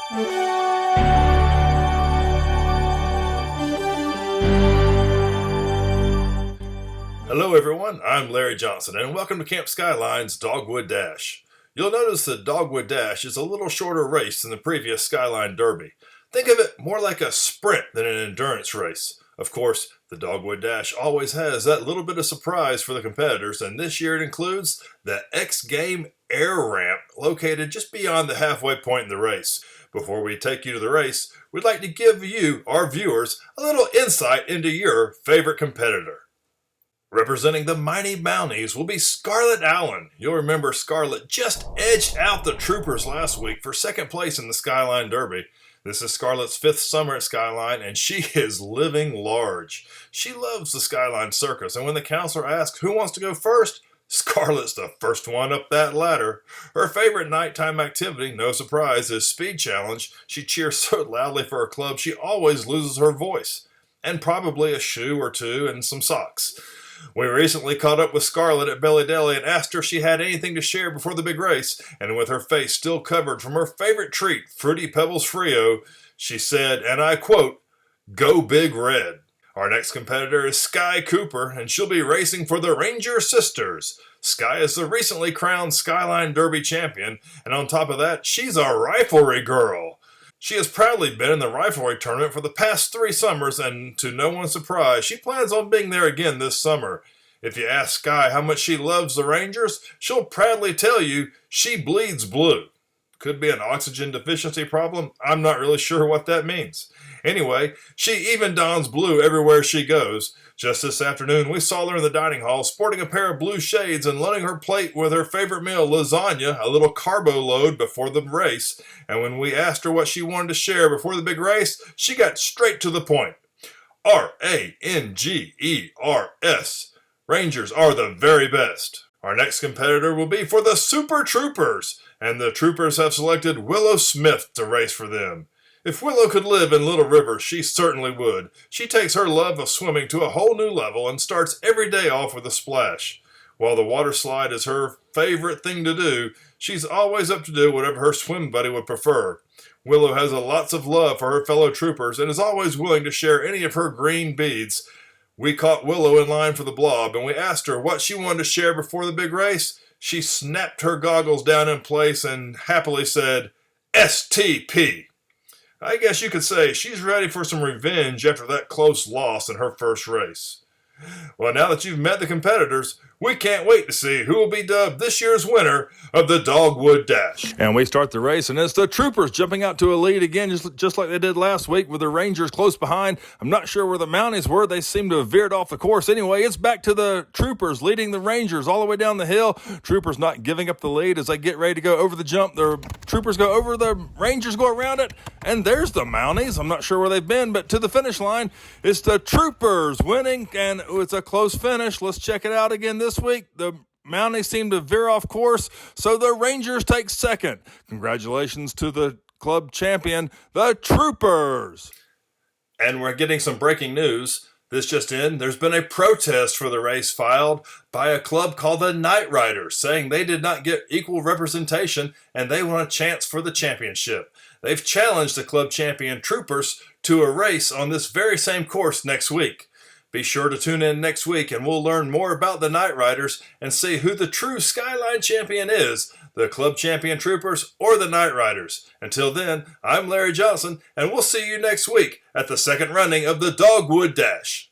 Hello everyone, I'm Larry Johnson and welcome to Camp Skyline's Dogwood Dash. You'll notice that Dogwood Dash is a little shorter race than the previous Skyline Derby. Think of it more like a sprint than an endurance race. Of course, the Dogwood Dash always has that little bit of surprise for the competitors, and this year it includes the X Game air ramp located just beyond the halfway point in the race. Before we take you to the race, we'd like to give you, our viewers, a little insight into your favorite competitor. Representing the Mighty Mounties will be Scarlett Allen. You'll remember Scarlett just edged out the Troopers last week for second place in the Skyline Derby. This is Scarlett's fifth summer at Skyline, and she is living large. She loves the Skyline Circus, and when the counselor asks who wants to go first, Scarlett's the first one up that ladder. Her favorite nighttime activity, no surprise, is Speed Challenge. She cheers so loudly for her club she always loses her voice. And probably a shoe or two and some socks. We recently caught up with Scarlett at Belly Deli and asked her if she had anything to share before the big race, and with her face still covered from her favorite treat, Fruity Pebbles Frio, she said, and I quote, "Go Big Red." Our next competitor is Sky Cooper, and she'll be racing for the Ranger Sisters. Sky is the recently crowned Skyline Derby champion, and on top of that, she's a riflery girl. She has proudly been in the riflery tournament for the past 3 summers, and to no one's surprise, she plans on being there again this summer. If you ask Sky how much she loves the Rangers, she'll proudly tell you she bleeds blue. Could be an oxygen deficiency problem. I'm not really sure what that means. Anyway, she even dons blue everywhere she goes. Just this afternoon, we saw her in the dining hall sporting a pair of blue shades and loading her plate with her favorite meal, lasagna, a little carbo load before the race. And when we asked her what she wanted to share before the big race, she got straight to the point. Rangers. Rangers are the very best. Our next competitor will be for the Super Troopers, and the Troopers have selected Willow Smith to race for them. If Willow could live in Little River, she certainly would. She takes her love of swimming to a whole new level and starts every day off with a splash. While the water slide is her favorite thing to do, she's always up to do whatever her swim buddy would prefer. Willow has lots of love for her fellow troopers and is always willing to share any of her green beads. We caught Willow in line for the blob, and we asked her what she wanted to share before the big race. She snapped her goggles down in place and happily said, STP. I guess you could say she's ready for some revenge after that close loss in her first race. Well, now that you've met the competitors, we can't wait to see who will be dubbed this year's winner of the Dogwood Dash. And we start the race, and it's the Troopers jumping out to a lead again, just like they did last week with the Rangers close behind. I'm not sure where the Mounties were. They seem to have veered off the course. Anyway, it's back to the Troopers leading the Rangers all the way down the hill. Troopers not giving up the lead as they get ready to go over the jump. The Troopers go over, the Rangers go around it, and there's the Mounties. I'm not sure where they've been, but to the finish line, it's the Troopers winning, and it's a close finish. Let's check it out again this week. The Mounties seem to veer off course, so the Rangers take second. Congratulations to the club champion, the Troopers. And we're getting some breaking news. This just in, there's been a protest for the race filed by a club called the Night Riders, saying they did not get equal representation and they want a chance for the championship. They've challenged the club champion Troopers to a race on this very same course next week. Be sure to tune in next week and we'll learn more about the Night Riders and see who the true Skyline champion is, the club champion Troopers or the Night Riders. Until then, I'm Larry Johnson and we'll see you next week at the second running of the Dogwood Dash.